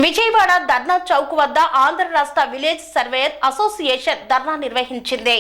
విజయవాడ ధర్నా చౌక్ వద్ద ఆంధ్ర రాష్ట్ర village surveyor association ధర్నా నిర్వహించింది.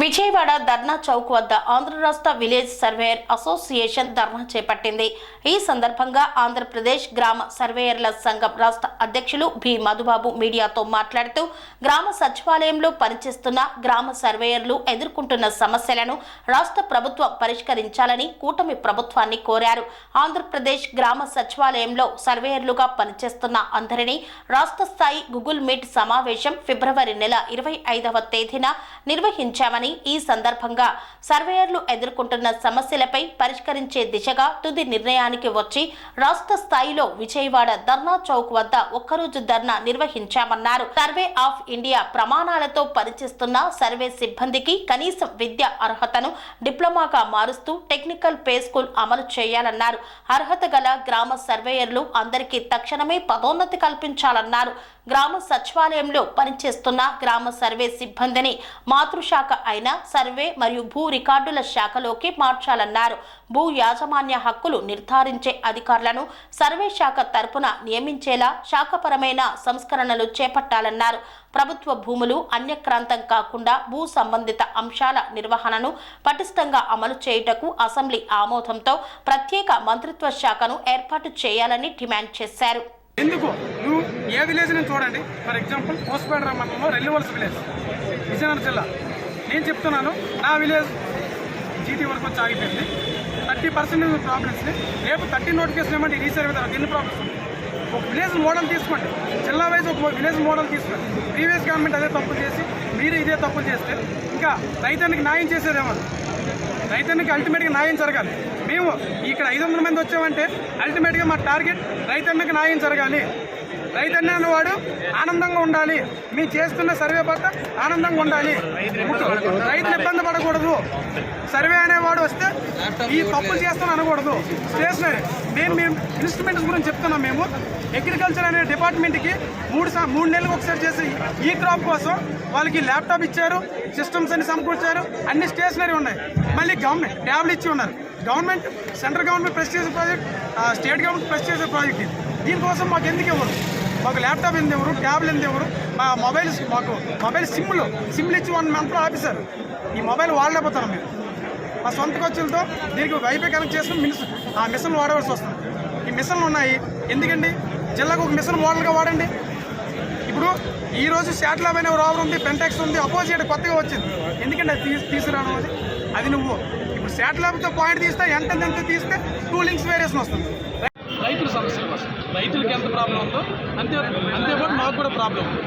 విజయవాడ ధర్నా చౌక్ వద్ద ఆంధ్ర రాష్ట్ర విలేజ్ సర్వేయర్ అసోసియేషన్ ధర్నా చేపట్టింది. ఈ సందర్భంగా ఆంధ్రప్రదేశ్ గ్రామ సర్వేయర్ల సంఘం రాష్ట్ర అధ్యక్షులు బి మధుబాబు మీడియాతో మాట్లాడుతూ గ్రామ సచివాలయంలో పనిచేస్తున్న గ్రామ సర్వేయర్లు ఎదుర్కొంటున్న సమస్యలను రాష్ట్ర ప్రభుత్వం పరిష్కరించాలని కూటమి ప్రభుత్వాన్ని కోరారు. ఆంధ్రప్రదేశ్ గ్రామ సచివాలయంలో సర్వేయర్లుగా పనిచేస్తున్న అందరినీ రాష్ట్ర స్థాయి గూగుల్ మీట్ సమావేశం ఫిబ్రవరి నెల 25వ తేదీన నిర్వహించామని, ఈ సందర్భంగా సర్వేయర్లు ఎదుర్కొంటున్న సమస్యలపై పరిష్కరించే దిశగా తుది నిర్ణయానికి వచ్చి రాష్ట్ర స్థాయిలో విజయవాడ ధర్నా చౌక్ వద్ద ఒక్కరోజు ధర్నా నిర్వహించామన్నారు. సర్వే ఆఫ్ ఇండియా ప్రమాణాలతో పనిచేస్తున్న సర్వే సిబ్బందికి కనీసం విద్య అర్హతను డిప్లొమాగా మారుస్తూ టెక్నికల్ పే స్కూల్ అమలు చేయాలన్నారు. అర్హత గల గ్రామ సర్వేయర్లు అందరికీ తక్షణమే పదోన్నతి కల్పించాలన్నారు. గ్రామ సచివాలయంలో పనిచేస్తున్న గ్రామ సర్వే సిబ్బందిని మాతృశాఖ అయిన సర్వే మరియు భూ రికార్డుల శాఖలోకి మార్చాలన్నారు. భూ యాజమాన్య హక్కులు నిర్ధారించే అధికారులను సర్వే శాఖ తరపున నియమించేలా శాఖపరమైన సంస్కరణలు చేపట్టాలన్నారు. ప్రభుత్వ భూములు అన్యక్రాంతం కాకుండా భూ సంబంధిత అంశాల నిర్వహణను పటిష్టంగా అమలు చేయుటకు అసెంబ్లీ ఆమోదంతో ప్రత్యేక మంత్రిత్వ శాఖను ఏర్పాటు చేయాలని డిమాండ్ చేశారు. ఎందుకు నువ్వు ఏ విలేజ్ నుంచి చూడండి, ఫర్ ఎగ్జాంపుల్ పోస్ట్పేట మండలంలో రెల్లివల్స్ విలేజ్ విజయనగరం జిల్లా. నేను చెప్తున్నాను, నా విలేజ్ జీటీ వరకు వచ్చి ఆగిపోయింది. 30% ప్రాబ్లమ్స్ని రేపు 30 నోటిఫికేషన్ ఏమంటే రీసర్వే తర్వాత ఎన్ని ప్రాబ్లమ్స్ ఉంది. ఒక విలేజ్ మోడల్ తీసుకోండి, జిల్లా వైజ్ ఒక విలేజ్ మోడల్ తీసుకోండి. ప్రీవియస్ గవర్నమెంట్ అదే తప్పులు చేసి మీరు ఇదే తప్పులు చేస్తే ఇంకా రైతానికి న్యాయం చేసేదేమో. రైతానికి అల్టిమేట్గా న్యాయం జరగాలి. మేము ఇక్కడ 500 మంది వచ్చామంటే అల్టిమేట్గా మా టార్గెట్ రైతన్నకి న్యాయం జరగాలి. రైతన్న అనేవాడు ఆనందంగా ఉండాలి. మేము చేస్తున్న సర్వే పట్ల ఆనందంగా ఉండాలి. రైతులు ఇబ్బంది పడకూడదు. సర్వే అనేవాడు వస్తే ఈ తప్పులు చేస్తాను అనకూడదు. స్టేషనరీ మేము ఇన్స్ట్రుమెంట్స్ గురించి చెప్తున్నాం. మేము అగ్రికల్చర్ అనే డిపార్ట్మెంట్కి 3 నెలలకు ఒకసారి చేసి ఈ క్రాప్ కోసం వాళ్ళకి ల్యాప్టాప్ ఇచ్చారు, సిస్టమ్స్ అన్ని సమకూర్చారు, అన్ని స్టేషనరీ ఉన్నాయి. మళ్ళీ గవర్నమెంట్ ట్యాబ్లు ఇచ్చి ఉన్నారు. గవర్నమెంట్ సెంట్రల్ గవర్నమెంట్ ప్రెస్ చేసే ప్రాజెక్ట్, స్టేట్ గవర్నమెంట్ ప్రెస్ చేసే ప్రాజెక్ట్ ఇది. దీనికోసం మాకు ఎందుకు ఇవ్వరు? మాకు ల్యాప్టాప్ ఎందుకు ఇవ్వరు? ట్యాబ్లు ఎందుకు ఇవ్వరు? మా మొబైల్ సిమ్లు ఇచ్చి 1 మంత్లో ఆపేశారు. ఈ మొబైల్ వాడలేకపోతున్నాం మేము. మా సొంత ఖర్చులతో దీనికి వైఫై కనెక్ట్ చేసుకుని ఆ మిషన్లు వాడవలసి వస్తుంది. ఈ మిషన్లు ఉన్నాయి ఎందుకండి? జిల్లాకు ఒక మిషన్ మోడల్గా వాడండి. ఇప్పుడు ఈరోజు శాటిలైట్ అనే రోవర్ ఉంది, పెంటెక్స్ ఉంది, అపోజిట్ కొత్తగా వచ్చింది. ఎందుకంటే అది తీసుకురావడం అది నువ్వు ఇప్పుడు శాటిలైట్తో పాయింట్ తీస్తే ఎంత తీస్తే 2 లింక్స్ వేరియేషన్ వస్తుంది. రైతుల సమస్యలు వస్తుంది. రైతులకి ఎంత ప్రాబ్లం ఉందో అంతేపాటు మాకు కూడా ప్రాబ్లం ఉంది.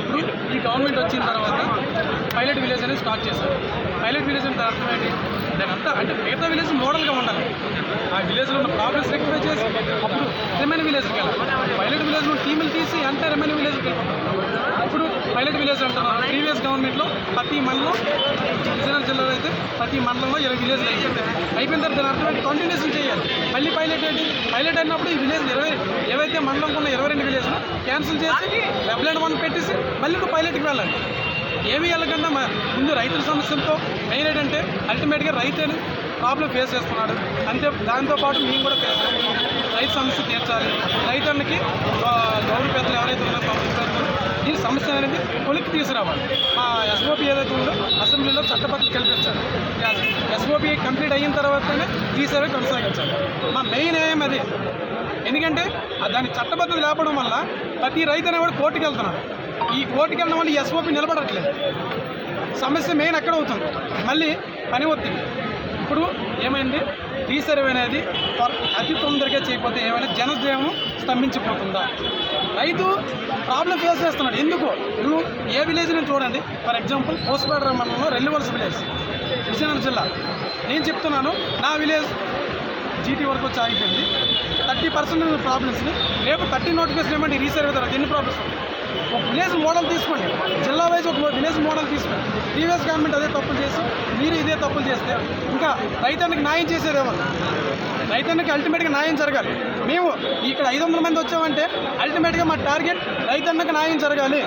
ఇప్పుడు ఈ గవర్నమెంట్ వచ్చిన తర్వాత పైలట్ విలేజ్ అనేది స్టార్ట్ చేశారు. పైలట్ విలేజ్ అంటే అర్థం ఏంటి? దాని అంతా అంటే మిగతా విలేజ్ మోడల్గా ఉండాలి. ఆ విలేజ్లో ఉన్న ప్రాబ్లమ్స్ రెక్టిఫై చేసి అప్పుడు రెమైన్ విలేజ్కి వెళ్ళాలి. పైలట్ విలేజ్లో టీములు తీసి అంటే రెమైన్ విలేజ్కి వెళ్ళిపోతాం. ఇప్పుడు పైలట్ విలేజ్ అంటున్నారు. ప్రీవియస్ గవర్నమెంట్లో ప్రతి మండలం, విజయనగరం జిల్లాలో అయితే ప్రతి మండలంలో 20 విలేజ్లు అయిపోయిన తర్వాత దాని అర్థం ఏంటి? కంటిన్యూషన్ చేయాలి. మళ్ళీ పైలట్ ఏంటి? పైలట్ అయినప్పుడు ఈ విలేజ్ ఏవైతే మండలంలో ఉన్న 22 విలేజ్లు క్యాన్సిల్ చేసి డబ్ల్యాండ్ 1 పెట్టేసి మళ్ళీ ఇప్పుడు పైలట్కి వెళ్ళాలి. ఏమి వెళ్ళకుండా ముందు రైతుల సమస్యలతో మెయిన్ ఏంటంటే అల్టిమేట్గా రైతుని ప్రాబ్లం ఫేస్ చేస్తున్నాడు. అంతే దాంతోపాటు మేము కూడా ఫేస్ చేస్తాం. రైతు సమస్య తీర్చాలి. రైతులకి గౌరవ పెద్దలు ఎవరైతే ఉన్నారో పబ్లిక్ పెద్దలు ఈ సమస్య అనేది కొలిక్కి తీసుకురావాలి. మా ఎస్ఓపి ఏదైతే ఉందో అసెంబ్లీలో చట్టపత్రం కల్పించాలి. ఎస్ఓపి కంప్లీట్ అయిన తర్వాతనే ఈ సర్వే కొనసాగించాలి. మా మెయిన్ ఏం అది. ఎందుకంటే దాని చట్టబద్ధత లేపడం వల్ల ప్రతి రైతు అనేవాడు కోర్టుకు వెళ్తున్నాడు. ఈ కోర్టుకు వెళ్ళడం వల్ల ఎస్ఓపి నిలబడట్లేదు. సమస్య మెయిన్ అక్కడ అవుతుంది. మళ్ళీ పని ఒత్తిడి. ఇప్పుడు ఏమైంది? రీసర్వే అనేది అతి తొందరగా చేయకపోతే ఏమైనా జనజీవనం స్తంభించిపోతుందా? రైతు ప్రాబ్లం ఫేస్ చేస్తున్నాడు. ఎందుకు? నువ్వు ఏ విలేజ్ నుంచి చూడండి, ఫర్ ఎగ్జాంపుల్ పోస్ట్పేట మండలంలో రెల్లివల్స్ విలేజ్ విజయనగరం జిల్లా. నేను చెప్తున్నాను, నా విలేజ్ జీటీ వరకు వచ్చి ఆగిపోయింది. 30% ప్రాబ్లమ్స్ని రేపు 30 నోటిఫికేషన్ ఏమంటే రీసర్వే తర్వాత ఎన్ని ప్రాబ్లమ్స్ ఉంది. ఒక విలేజ్ మోడల్ తీసుకోండి, జిల్లా వైజ్ ఒక విలేజ్ మోడల్ తీసుకోండి. ప్రీవియస్ గవర్నమెంట్ అదే తప్పులు చేసి మీరు ఇదే తప్పులు చేస్తే ఇంకా రైతానికి న్యాయం చేసేదేమో. రైతానికి అల్టిమేట్గా న్యాయం జరగాలి. మేము ఇక్కడ 500 మంది వచ్చామంటే అల్టిమేట్గా మా టార్గెట్ రైతన్నకి న్యాయం జరగాలి.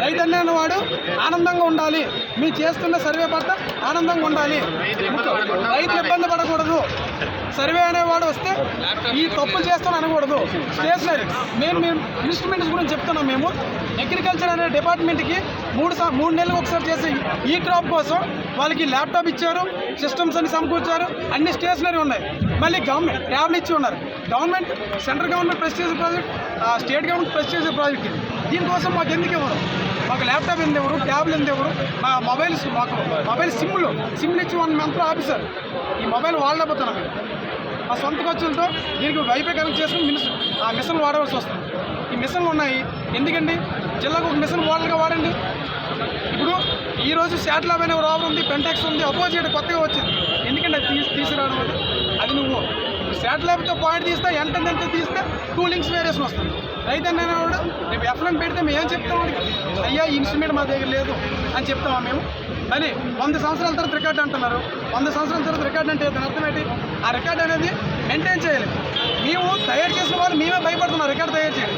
రైతు అనేవాడు ఆనందంగా ఉండాలి, మీరు చేస్తున్న సర్వే పట్ల ఆనందంగా ఉండాలి, రైతులు ఇబ్బంది పడకూడదు. సర్వే అనేవాడు వస్తే ఈ తప్పులు చేస్తాను అనకూడదు. స్టేషనరీ మేము ఇన్స్ట్రుమెంట్స్ గురించి చెప్తున్నాం. మేము అగ్రికల్చర్ అనే డిపార్ట్మెంట్కి మూడు నెలలకు ఒకసారి చేసి ఈ క్రాప్ కోసం వాళ్ళకి ల్యాప్టాప్ ఇచ్చారు, సిస్టమ్స్ అన్ని సమకూర్చారు, అన్ని స్టేషనరీ ఉన్నాయి. మళ్ళీ గవర్నమెంట్ ట్యాబ్లు ఇచ్చి ఉన్నారు. Government central government prestige project, state government prestige project ఇది. దీనికోసం మాకు ఎందుకు ఇవ్వరు? మాకు ల్యాప్టాప్ ఎందుకు ఎవరు, ట్యాబ్లు ఎందుకు ఎవరు? మా మొబైల్ సిమ్లు ఇచ్చి 1 మంత్లో ఆఫీసర్ ఈ మొబైల్ వాడలేకపోతున్నాం. మేము మా సొంత ఖర్చులతో దీనికి వైఫై కనెక్ట్ చేసుకుని మిషన్లు వాడవలసి వస్తుంది. ఈ మిషన్లు ఉన్నాయి ఎందుకండి? జిల్లాకు ఒక మిషన్ మోడల్గా వాడండి. ఇప్పుడు ఈరోజు శాటిలాబ్ అనే రోవర్ ఉంది, పెంటాక్స్ ఉంది, అపోజిట్ కొత్తగా వచ్చింది. ఎందుకంటే అది తీసుకురావడం వల్ల అది నువ్వు శాటిలాబ్తో పాయింట్ తీస్తే ఎంత తీస్తే 2 లింక్స్ వేరియేషన్ వస్తుంది. రైతు అనేవాడు రేపు ఎఫ్ఎం పెడితే మేము ఏం చెప్తాం? అయ్యా ఈ ఇన్స్ట్రుమెంట్ మా దగ్గర లేదు అని చెప్తామా మేము? అని 100 సంవత్సరాల తర్వాత రికార్డు అంటున్నారు. 100 సంవత్సరాల తర్వాత రికార్డు అంటే దాని అర్థం ఏంటి? ఆ రికార్డు అనేది మెయింటైన్ చేయాలి. మేము తయారు చేసిన వాళ్ళు మేమే భయపడుతున్నాం రికార్డు తయారు చేయాలి.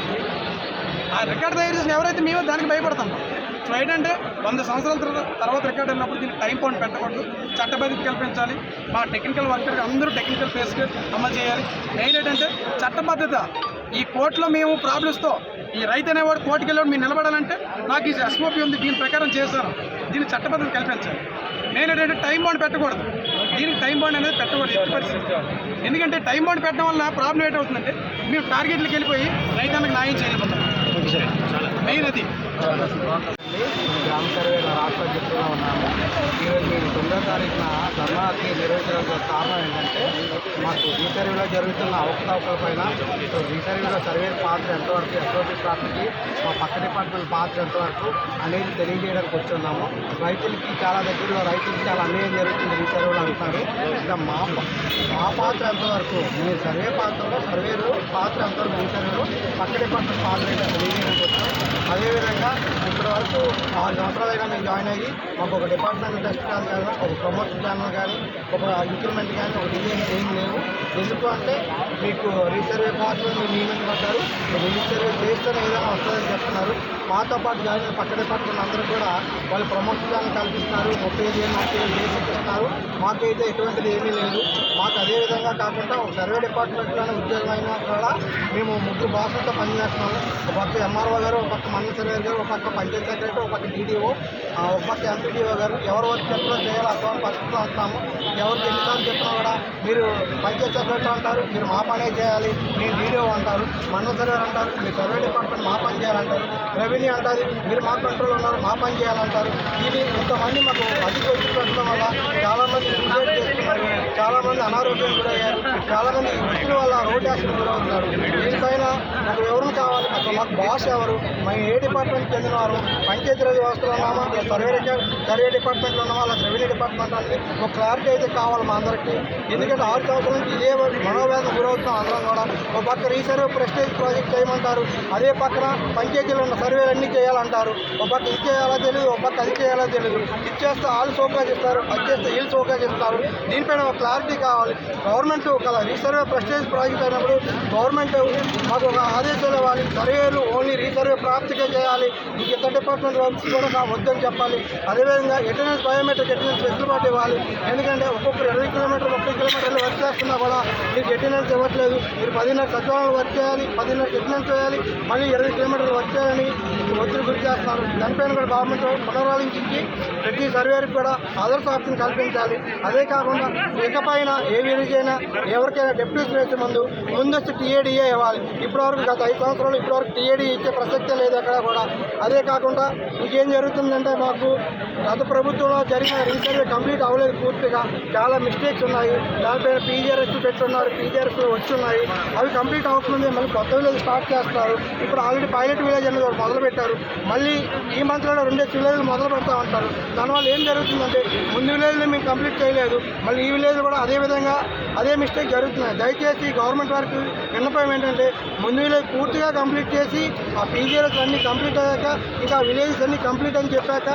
ఆ రికార్డు తయారు చేసిన ఎవరైతే మేమే దానికి భయపడుతున్నాం. సో ఏంటంటే 100 సంవత్సరాల తర్వాత రికార్డు అయినప్పుడు దీనికి టైం పౌండ్ పెట్టకూడదు, చట్టబద్ధత కల్పించాలి. మా టెక్నికల్ వర్కర్కి అందరూ టెక్నికల్ ఫేస్కి అమలు చేయాలి. మెయిన్ ఏంటంటే చట్టబద్ధత. ఈ కోర్టులో మేము ప్రాబ్లమ్స్తో ఈ రైతు అనేవాడు కోర్టుకి వెళ్ళాడు, మీరు నిలబడాలంటే నాకు ఈ ఎస్ఓపి ఉంది, దీని ప్రకారం చేశాను, దీన్ని చట్టబద్ధత కల్పించాలి. మెయిన్ ఏంటంటే టైం బాండ్ పెట్టకూడదు. దీనికి టైం బాండ్ అనేది పెట్టకూడదు ఎట్టి పరిస్థితి. ఎందుకంటే టైం బాండ్ పెట్టడం వల్ల ప్రాబ్లం ఏంటవుతుందంటే మేము టార్గెట్లకు వెళ్ళిపోయి రైతానికి న్యాయం చేయలేకపోతాం. మెయిన్ అది. గ్రామ సర్వేల రాష్ట్ర అధ్యక్షులుగా ఉన్నాము. ఈరోజు మేము 9వ తారీఖున ధర్నాకి నిర్వహించడానికి కారణం ఏంటంటే మాకు రీసర్వేలో జరుగుతున్న అవకతవకలపైన రీసర్వేలో సర్వే పాత్ర ఎంతవరకు, ఎస్ఓపి పాత్రకి మా పక్క డిపార్ట్మెంట్ పాత్ర ఎంతవరకు అనేది తెలియజేయడానికి వచ్చున్నాము. రైతులకి చాలా దగ్గరలో రైతులకి చాలా అన్యాయం జరుగుతుంది రీసర్వేలో అంటున్నారు. ఇంకా మా పాత్ర ఎంతవరకు, మీ సర్వే పాత్రలో సర్వేలో పాత్ర ఎంతవరకు, రీసర్వేలో పక్క డిపార్ట్మెంట్ పాత్ర తెలియజేయడానికి వచ్చాము. అదేవిధంగా ఇప్పటివరకు 6 సంవత్సరాలైనా మేము జాయిన్ అయ్యి మాకు ఒక డిపార్ట్మెంట్ టెస్ట్ ప్లాన్ కానీ, ఒక ప్రమోషన్ ప్లాన్ కానీ, ఒక ఇంక్రిమెంట్ కానీ, ఒక డిజైన్ ఏం లేవు. ఎందుకు అంటే మీకు రీసర్వే పాత్రలు మీరు నియమించబడ్డారు, రీసర్వే చేస్తేనే ఏదైనా వస్తుందని చెప్తున్నారు. మాతో పాటు జాయిన్ అయిన పక్క డిపార్ట్మెంట్ అందరూ కూడా వాళ్ళు ప్రమోషన్ ప్లాన్ కల్పిస్తున్నారు, 35,000 బేసిక్ ఇస్తున్నారు. మాకైతే ఎటువంటిది ఏమీ లేదు. మాకు అదేవిధంగా కాకుండా ఒక సర్వే డిపార్ట్మెంట్లోనే ఉద్యోగం అయినా కూడా మేము 3 బాసులతో పనిచేస్తున్నాము. ఒక పక్క ఎంఆర్ఓ గారు, ఒక పక్క మండల సర్వేర్ గారు, ఒక పక్క పంచాయతీ సెక్రటరీ, ఒక పక్క డీడీఓ, ఒక పక్క ఎంపీడీఓ గారు. ఎవరు వర్క్ చెప్పినా చేయాలి, అటువంటి పరిస్థితులు వస్తాము. ఎవరికి ఎన్నిసార్లు చెప్పినా కూడా మీరు పంచాయతీ సెక్రటరీ అంటారు, మీరు మా పనే చేయాలి, మీరు డీడీఓ అంటారు, మండల సర్వేర్ అంటారు, మీరు సర్వే డిపార్ట్మెంట్ మా పని చేయాలంటారు, రెవెన్యూ అంటారు, మీరు మా కంట్రోల్ ఉన్నారు, మా పని చేయాలంటారు. ఇది ఇంతమంది మాకు అధిక ఒత్తిడి పెట్టడం వల్ల చాలామంది సూసైడ్ చేస్తున్నారు, చాలామంది అనారోగ్యం గురయ్యారు, చాలామంది ఒత్తిడి వల్ల రోడ్ యాక్సిడెంట్ గురవుతున్నారు. దీనిపైన మాకు వివరణ కావాలి. అసలు మాకు బాస్ ఎవరు, మేము ఏ డిపార్ట్మెంట్కి చెందినవారు, పంచాయతీరాజ్ వ్యవస్థలో ఉన్నామా, సర్వే డిపార్ట్మెంట్లో ఉన్నామా, అలా రెవెన్యూ డిపార్ట్మెంట్ అనేది ఒక క్లారిటీ అయితే కావాలి మా అందరికీ. ఎందుకంటే 6 సంవత్సరాల నుంచి ఇదే మనోవేదన గురవుతున్నాం అందరం కూడా. ఒక పక్క రీసర్వే ప్రెస్టేజ్ ప్రాజెక్ట్ చేయమంటారు, అదే పక్కన పంచాయతీలో ఉన్న సర్వేలు అన్నీ చేయాలంటారు. ఒక పక్క ఇది చేయాలో తెలియదు, ఒక పక్క అది చేయాలో తెలియదు. ఇది చేస్తే వాళ్ళు సోకాజ్ ఇస్తారు, అది చేస్తే వీళ్ళు సోకాజ్ ఇస్తారు. దీనిపైన ఒక క్లారిటీ కావాలి. గవర్నమెంట్ ఒక రీసర్వే ప్రెస్టేజ్ ప్రాజెక్ట్ అయినప్పుడు గవర్నమెంట్ మాకు ఒక ఆదేశాలు ఇవ్వాలి. సర్వేలు ఓన్లీ రీసర్వే ప్రాప్తిగా చేయాలి, ఇంక ఇతర డిపార్ట్మెంట్ వర్క్స్ కూడా వద్దని చెప్పాలి. అదేవిధంగా అటెండెన్స్, బయోమెట్రిక్ అటెండెన్స్ వెసులుబాటు ఇవ్వాలి. ఎందుకంటే ఒక్కొక్కరు 20 కిలోమీటర్లు 30 కిలోమీటర్లు వర్క్ చేస్తున్నా కూడా మీకు అటెండెన్స్ ఇవ్వట్లేదు. మీరు 10:30 సచివాలయంలో వర్క్ చేయాలి, 10:30 అటెండెన్స్ చేయాలి, మళ్ళీ 20 కిలోమీటర్లు వర్క్ చేయాలని ఒత్తిడి గురి చేస్తున్నారు. దానిపైన కూడా గవర్నమెంట్ పునరాలోచించి ప్రతి సర్వేకి కూడా అదర్స్ ఆప్షన్ కల్పించాలి. అదే కాకుండా ఇకపైన ఏ విలేజ్ అయినా ఎవరికైనా డెప్యూటీస్ వేసే ముందస్తు టీఏడీఏ ఇవ్వాలి. ఇప్పటివరకు గత 5 సంవత్సరాలు ఇప్పటివరకు టీఏడీ ఇచ్చే ప్రసక్తే లేదు ఎక్కడ కూడా. అదే కాకుండా ఇంకేం జరుగుతుందంటే మాకు గత ప్రభుత్వంలో జరిగిన రీసర్వే కంప్లీట్ అవ్వలేదు పూర్తిగా, చాలా మిస్టేక్స్ ఉన్నాయి. దానిపైన పీజీఆర్ఎస్ పెట్టున్నారు, పీజీఆర్ఎస్ వచ్చున్నాయి, అవి కంప్లీట్ అవ్వకముందే మళ్ళీ కొత్త విలేజ్ స్టార్ట్ చేస్తారు. ఇప్పుడు ఆల్రెడీ పైలట్ విలేజ్ అనేది ఒకటి మొదలుపెట్టారు, మళ్ళీ ఈ మంత్లో 2 విలేజ్లు మొదలు పెడతామంటారు. దానివల్ల ఏం జరుగుతుందంటే ముందు విలేజ్లో మేము కంప్లీట్ చేయలేదు, మళ్ళీ ఈ విలేజ్ కూడా అదేవిధంగా అదే మిస్టేక్ జరుగుతున్నాయి. దయచేసి గవర్నమెంట్ వారికి విన్నపం ఏంటంటే ముందు విలేజ్ పూర్తిగా కంప్లీట్ చేసి ఆ పీజీఎస్ అన్నీ కంప్లీట్ అయ్యాక ఇంకా విలేజెస్ అన్నీ కంప్లీట్ అని చెప్పాక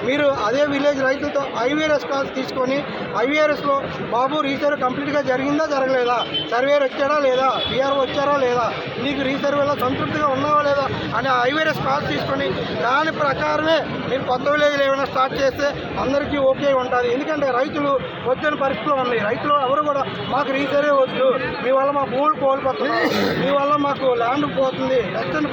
మీరు అదే విలేజ్ రైతులతో ఐవీఆర్ఎస్ కాల్స్ తీసుకొని ఐవీఆర్ఎస్లో బాబు రీసర్వే కంప్లీట్గా జరిగిందా జరగలేదా, సర్వేర్ వచ్చాడా లేదా, బీఆర్ఓ వచ్చారా లేదా, నీకు రీసర్వేలో సంతృప్తిగా ఉన్నావా లేదా అని ఐవీఆర్ఎస్ కాల్స్ తీసుకొని దాని ప్రకారమే మీరు కొత్త విలేజ్లు ఏమైనా స్టార్ట్ చేస్తే అందరికీ ఓకే ఉంటుంది. ఎందుకంటే రైతులు వచ్చిన పరిస్థితిలో ఉన్నాయి. రైతులు ఎవరు కూడా మాకు రీసర్వే వద్దు, మీ వల్ల మా భూములు కోల్పోతున్నాం, మీ వల్ల మాకు ల్యాండ్ పోతుంది, వెస్టర్న్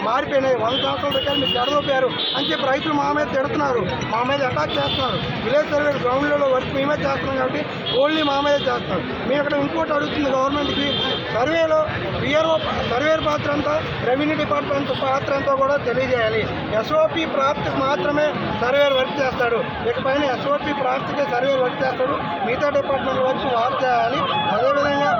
మారిపోయినాయి, 100 సంవత్సరాల దగ్గర మీరు చెడదోపారు అని చెప్పి రైతులు మా మీద తిడుతున్నారు, మా మీద అటాక్ చేస్తున్నారు. విలేజ్ సర్వే గ్రౌండ్లలో వర్క్ మేమే చేస్తున్నాం కాబట్టి ఓన్లీ మా మీద చేస్తున్నారు. మేము ఇక్కడ ఇంకోటి అడుగుతుంది గవర్నమెంట్కి, సర్వేలో బీఆర్ఓ సర్వేర్ పాత్ర అంతా, రెవెన్యూ డిపార్ట్మెంట్ పాత్ర అంతా కూడా తెలియజేయాలి. ఎస్ఓపి ప్రాప్తికి మాత్రమే సర్వేర్ వర్క్ చేస్తాడు, ఇకపైన ఎస్ఓపి ప్రాప్తికే సర్వేర్ వర్క్ చేస్తాడు, మిగతా డిపార్ట్మెంట్ వర్క్ వారు చేయాలి. అదేవిధంగా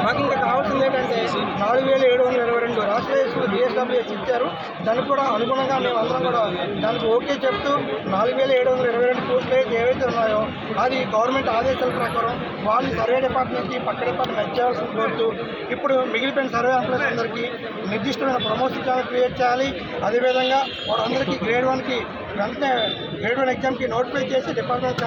మాకు ఇంకా కావాల్సింది ఏంటంటే 4722 రాష్ట్ర జిఎస్డబ్ల్యూఎస్ ఇచ్చారు. దానికి కూడా అనుగుణంగా మేము అందరం కూడా దానికి ఓకే చెప్తూ 4722 పోస్టులు ఏవైతే ఉన్నాయో అది గవర్నమెంట్ ఆదేశాల ప్రకారం వాళ్ళు సర్వే డిపార్ట్మెంట్కి పక్క డిపార్ట్మెంట్ మెచ్ చేయాల్సిన కోరుతూ ఇప్పుడు మిగిలిపోయిన సర్వే ఎంప్లాయీస్ అందరికీ నిర్దిష్టమైన ప్రమోషన్ ఛానల్ క్రియేట్ చేయాలి. అదేవిధంగా వాళ్ళందరికీ గ్రేడ్ 1కి వెంటనే గ్రేడ్ 1 ఎగ్జామ్కి నోటిఫై చేసి డిపార్ట్మెంట్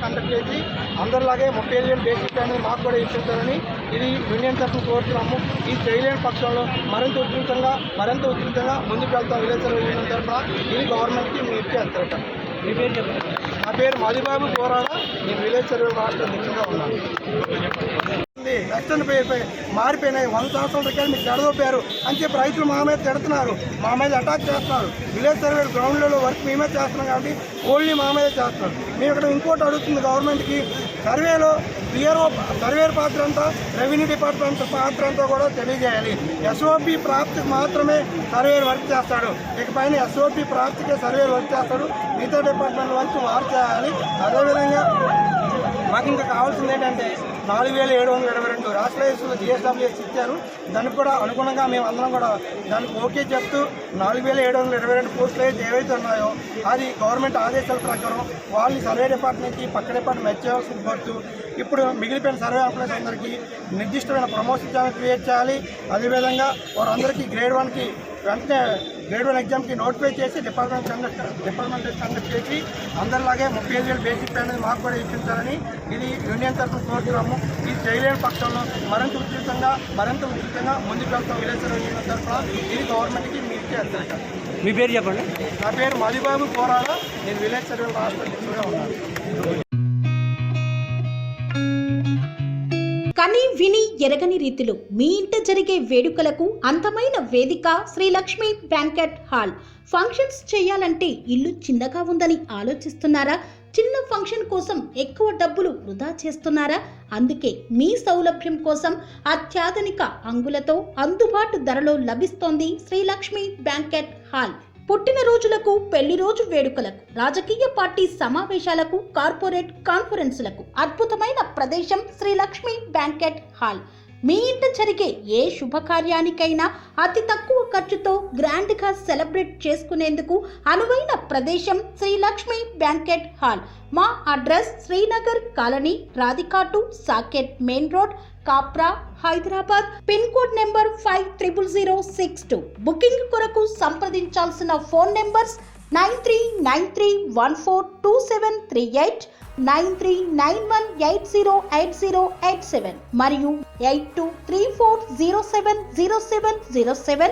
కండక్ట్ చేసి అందరిలాగే 35,000 బేసిక్ అనేది మాకు కూడా ఇప్పించాలని ఇది యూనియన్ తరఫున కోరుతున్నాము. ఈ చేయలేని పక్షంలో మరింత ఉధృతంగా ముందుకు వెళ్తాం. విలేజ్ సర్వే యూనియన్ తరఫున ఇది గవర్నమెంట్కి మీరు ఇచ్చేస్తారట. మీ పేరు చెప్పండి. నా పేరు మధుబాబు పోరాడ, నేను విలేజ్ సర్వే రాష్ట్ర అధ్యక్షుడిగా ఉన్నాను. వెస్టర్న్ మారిపోయినాయి, 100 సంవత్సరాల దగ్గర మీరు చెడదోపారు అని చెప్పి రైతులు మా మీద తిడుతున్నారు, మా మీద అటాక్ చేస్తున్నారు. విలేజ్ సర్వే గ్రౌండ్లలో వర్క్ మేమే చేస్తున్నాం కాబట్టి ఓన్లీ మా మీద చేస్తున్నారు. మేము ఇక్కడ ఇంకోటి అడుగుతుంది గవర్నమెంట్కి, సర్వేలో బీఆర్ఓ సర్వేర్ పాత్ర అంతా, రెవెన్యూ డిపార్ట్మెంట్ పాత్ర అంతా కూడా తెలియజేయాలి. ఎస్ఓపి ప్రాప్తికి మాత్రమే సర్వేర్ వర్క్ చేస్తాడు, ఇకపైన ఎస్ఓపి ప్రాప్తికే సర్వేర్ వర్క్ చేస్తాడు, మిగతా డిపార్ట్మెంట్ వర్క్ వారు చేయాలి. అదేవిధంగా మాకు ఇంకా కావాల్సింది ఏంటంటే 4722 రాష్ట్ర జిఎస్డబ్ల్యూఎస్ ఇచ్చారు. దానికి కూడా అనుగుణంగా మేము అందరం కూడా దానికి ఓకే చెప్తూ 4722 పోస్టులు ఏవైతే ఉన్నాయో అది గవర్నమెంట్ ఆదేశాల ప్రకారం వాళ్ళని సర్వే డిపార్ట్మెంట్కి పక్క డిపార్ట్మెంట్ మెచ్ చేయాల్సిన కోరుతూ ఇప్పుడు మిగిలిపోయిన సర్వే ఎంప్లాయీస్ అందరికీ నిర్దిష్టమైన ప్రమోషన్ ఛానల్ క్రియేట్ చేయాలి. అదేవిధంగా వారందరికీ గ్రేడ్ 1కి వెంటనే గ్రేడ్ 1 ఎగ్జామ్కి నోటిఫై చేసి డిపార్ట్మెంట్ కండక్ట్ చేసి అందరిలాగే 35,000 బేసిక్ అనేది మాకు కూడా ఇప్పించాలని ఇది యూనియన్ తరఫున కోరుతున్నాము. ఇది చేయలేని పక్షంలో మరింత ఉధృతంగా ముందుకు వెళ్తాం. విలేజ్ సర్వే యూనియన్ తరఫున ఇది గవర్నమెంట్కి మీరు ఇచ్చేస్తారట. మీ పేరు చెప్పండి. నా పేరు మధుబాబు పోరాడ, నేను విలేజ్ సర్వే రాష్ట్ర అధ్యక్షుడిగా ఉన్నాను. కని విని ఎరగని రీతిలో మీ ఇంట జరిగే వేడుకలకు అందమైన వేదిక Shri Lakshmi banquet hall. Functions చేయాలంటే ఇల్లు చిన్నగా ఉందని ఆలోచిస్తున్నారా? చిన్న ఫంక్షన్ కోసం ఎక్కువ డబ్బులు వృధా చేస్తున్నారా? అందుకే మీ సౌలభ్యం కోసం అత్యాధునిక అంగులతో అందుబాటు ధరలో లభిస్తోంది శ్రీ లక్ష్మి బ్యాంకెట్ హాల్. పుట్టినరోజులకు, పెళ్లి రోజు వేడుకలకు, రాజకీయ పార్టీ సమావేశాలకు, కార్పొరేట్ కాన్ఫరెన్సులకు అద్భుతమైన ప్రదేశం శ్రీ లక్ష్మి బ్యాంకెట్ హాల్. మీ ఇంట జరిగే ఏ శుభకార్యానికైనా అతి తక్కువ ఖర్చుతో గ్రాండ్గా సెలబ్రేట్ చేసుకునేందుకు అనువైన ప్రదేశం శ్రీ లక్ష్మి బ్యాంకెట్ హాల్. మా అడ్రస్ శ్రీనగర్ కాలనీ, రాధికాటు, Saket main road, Kapra, Hyderabad. Pin code number 500062. Booking కొరకు సంప్రదించాల్సిన ఫోన్ నెంబర్స్ 9393142738, 9391808087 మరియు 8234070707.